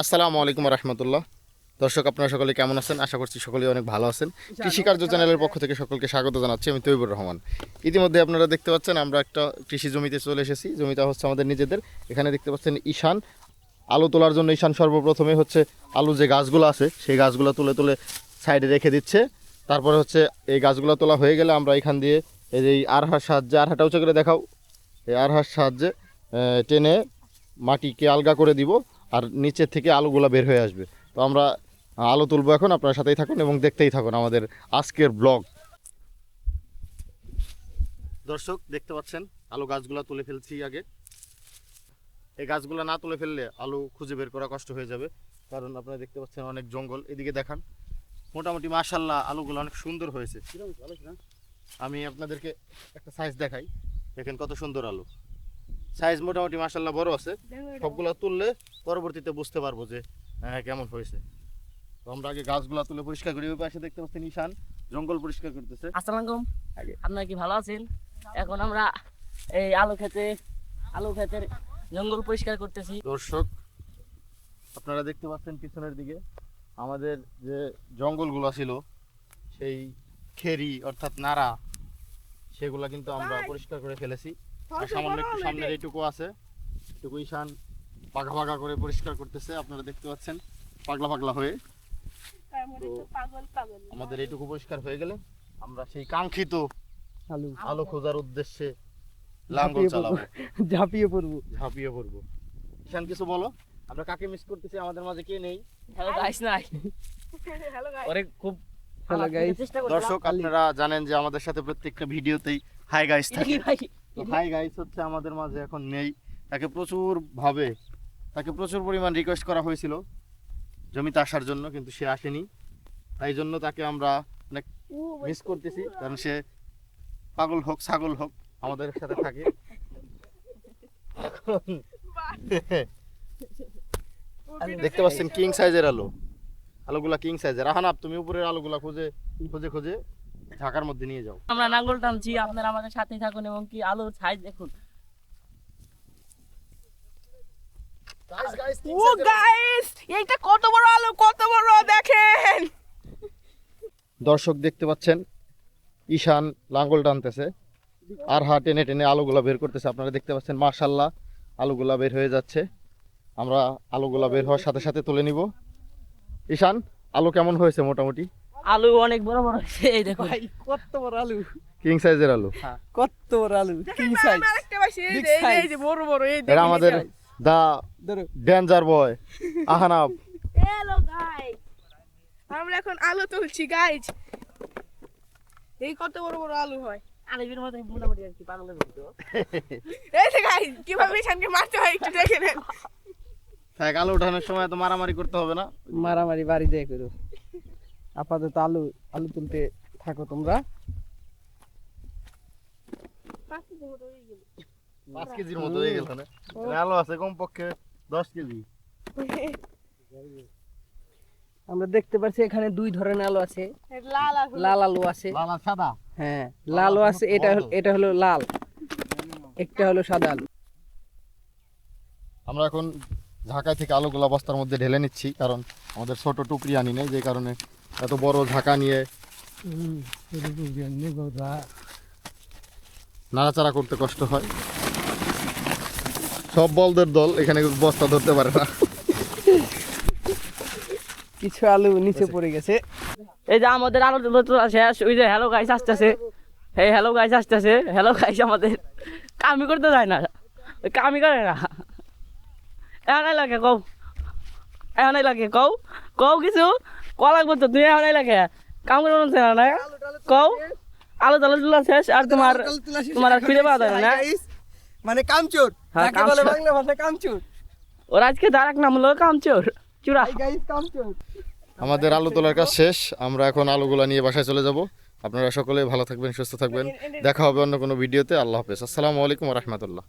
আসসালামু আলাইকুম রহমতুল্লাহ। দর্শক, আপনারা সকলে কেমন আছেন? আশা করছি সকলেই অনেক ভালো আছেন। কৃষিকার্য চ্যানেলের পক্ষ থেকে সকলকে স্বাগত জানাচ্ছি। আমি তৈবুর রহমান। ইতিমধ্যে আপনারা দেখতে পাচ্ছেন আমরা একটা কৃষি জমিতে চলে এসেছি। জমিটা হচ্ছে আমাদের নিজেদের। এখানে দেখতে পাচ্ছেন ঈশান আলু তোলার জন্য ঈশান সর্বপ্রথমে হচ্ছে আলু যে গাছগুলো আছে সেই গাছগুলো তুলে তুলে সাইডে রেখে দিচ্ছে। তারপরে হচ্ছে এই গাছগুলো তোলা হয়ে গেলে আমরা এখান দিয়ে এই যে আরহার সাহায্যে, আরহাটা উঁচু করে দেখাও, এই আরহার সাহায্যে টেনে মাটিকে আলগা করে দিব আর নিচের থেকে আলুগুলো বের হয়ে আসবে। তো আমরা আলু তুলবো এখন, আপনার সাথেই থাকুন এবং দেখতেই থাকুন আমাদের আজকের ব্লগ। দর্শক দেখতে পাচ্ছেন আলু গাছগুলো তুলে ফেলছি আগে। এই গাছগুলো না তুলে ফেললে আলু খুঁজে বের করা কষ্ট হয়ে যাবে, কারণ আপনারা দেখতে পাচ্ছেন অনেক জঙ্গল। এদিকে দেখান, মোটামুটি মাশাআল্লাহ আলুগুলো অনেক সুন্দর হয়েছে। আমি আপনাদেরকে একটা সাইজ দেখাই, দেখেন কত সুন্দর আলু। সাইজ মোটামুটি মাশাআল্লাহ বড় আছে। সবগুলো তুললে পরবর্তীতে বুঝতে পারবো যে কেমন হয়েছে। তো আমরা আগে গাছগুলো তুলে পরিষ্কার করি। ওই পাশে দেখতে পাচ্ছেন ঈশান জঙ্গল পরিষ্কার করতেছে। আসসালামু আলাইকুম, আপনারা কি ভালো আছেন? এখন আমরা এই আলু ক্ষেতের জঙ্গল পরিষ্কার করতেছি। দর্শক আপনারা দেখতে পাচ্ছেন পিছনের দিকে আমাদের যে জঙ্গলগুলো ছিল, সেই খেরি অর্থাৎ নাড়া, সেগুলো কিন্তু আমরা পরিষ্কার করে ফেলেছি। আর সামান্য একটু সামনের এইটুকু আছে, এটুকু ঈশান পাকা পাকা করে পরিষ্কার করতেছে। আপনারা দেখতে পাচ্ছেন পাগলা পাগলা হয়ে। আমাদের এইটুকু পরিষ্কার হয়ে গেলে আমরা সেই কাঙ্ক্ষিত আলু খোঁজার উদ্দেশ্যে লাঙ্গল চালাবো, ঝাঁপিয়ে পড়বো। ঈশান কিছু বলো, আমরা কাকে মিস করতেছি? আমাদের মাঝে কে নেই? হ্যালো গাইস, নাই ওরে খুব হ্যালো গাইস। দর্শক আপনারা জানেন যে আমাদের সাথে প্রত্যেকটা ভিডিওতেই হাই গাইস থাকে। হাই গাইস হচ্ছে আমাদের মাঝে এখন নেই। তাকে প্রচুর পরিমাণ রিকোয়েস্ট করা হয়েছিল জমিতে আসার জন্য, কিন্তু সে আসেনি। তাই জন্য তাকে আমরা অনেক মিস করতেছি, কারণ সে পাগল হোক ছাগল হোক আমাদের সাথে থাকে। দেখতে পাচ্ছেন কিং সাইজের আলুগুলা কিং সাইজের। আহানাব, তুমি উপরের আলুগুলা খুঁজে ঢাকার মধ্যে নিয়ে যাও। আমরা নাঙ্গল টানছি, আপনারা আমাদের সাথেই থাকুন এবং কি আলুর সাইজ দেখুন। ও গাইস, এইটা কত বড় আলু, কত বড় দেখেন। দর্শক দেখতে পাচ্ছেন ঈশান লাঙ্গল টানতেছে আর টেনে টেনে আলুগুলা বের করতেছে। আপনারা দেখতে পাচ্ছেন মাশাআল্লাহ আলুগুলা বের হয়ে যাচ্ছে। আমরা আলুগুলা বের হওয়ার সাথে সাথে তুলে নিব। ঈশান, আলু কেমন হয়েছে? মোটামুটি আলু অনেক বড় বড় হয়েছে, এই দেখুন ভাই কত বড় আলু, কিং সাইজের আলু। কত বড় আলু, কিং সাইজ। এই যে বড় বড়, এই এরা আমাদের দা ধরো ডেঞ্জার বয় আহানাব। হ্যালো গাইস, আমরা এখন আলু তুলছি গাইস। এই কত বড় বড় আলু হয়। আলুর মতো মোটামুটি আর কি পাগলের মতো। এই যে গাইস, কিভাবে ঈশানকে মারতে হয় একটু দেখে নেন। থাক, আলু ওঠানোর সময় তো মারামারি করতে হবে না। মারামারি বাড়ি দিয়ে করো। আপাতত আলু তুলতে থাকো তোমরা। 5 কেজির মতো হয়ে গেল না? আলু আছে কমপক্ষে 10 কেজি। আমরা দেখতে পাচ্ছি এখানে দুই ধরনের আলু আছে। লাল আলু, লাল আলু আছে, লাল আর সাদা। হ্যাঁ লালও আছে। এটা হলো লাল, একটা হলো সাদা আলু। আমরা এখন ঢাকা থেকে আলুগুলা বস্তার মধ্যে ঢেলে নিচ্ছি, কারণ আমাদের ছোট টুকরি আনি নেই, যে কারণে এত বড় ঢাকা নিয়ে নাড়াচাড়া করতে কষ্ট হয়। সব বলদের দল এখানে বস্তা ধরতে পারে না। কিছু আলু নিচে পড়ে গেছে। এই যে আমাদের আলু তোলা শেষ। ওই যে হ্যালো গাইস আসতেছে, এই হ্যালো গাইস আসতেছে। হ্যালো গাইস আমাদের কামই করতে যায় না, ওই কামই করে না। এখানে লাগে কও, এখানে লাগে কও কিছু কল লাগবো তো, তুমি এখানে লাগে কাম করে মনে না কও। আলু তালু তোলা শেষ আর তোমার আর ফিরে পাওয়া যায় না। মানে কামচোর, হ্যাঁ, কাকে বলে বাংলা ভাষায় কামচোর। ওর আজকে তার এক নাম হলো কামচোর, চূড়া। গাইস কামচোর। আমাদের আলু তোলার কাজ শেষ। আমরা এখন আলুগুলা নিয়ে বাসায় চলে যাব। আপনারা সকলে ভালো থাকবেন, সুস্থ থাকবেন। দেখা হবে অন্য কোনো ভিডিওতে। আল্লাহ হাফেজ। আসসালামু আলাইকুম ওয়া রাহমাতুল্লাহ।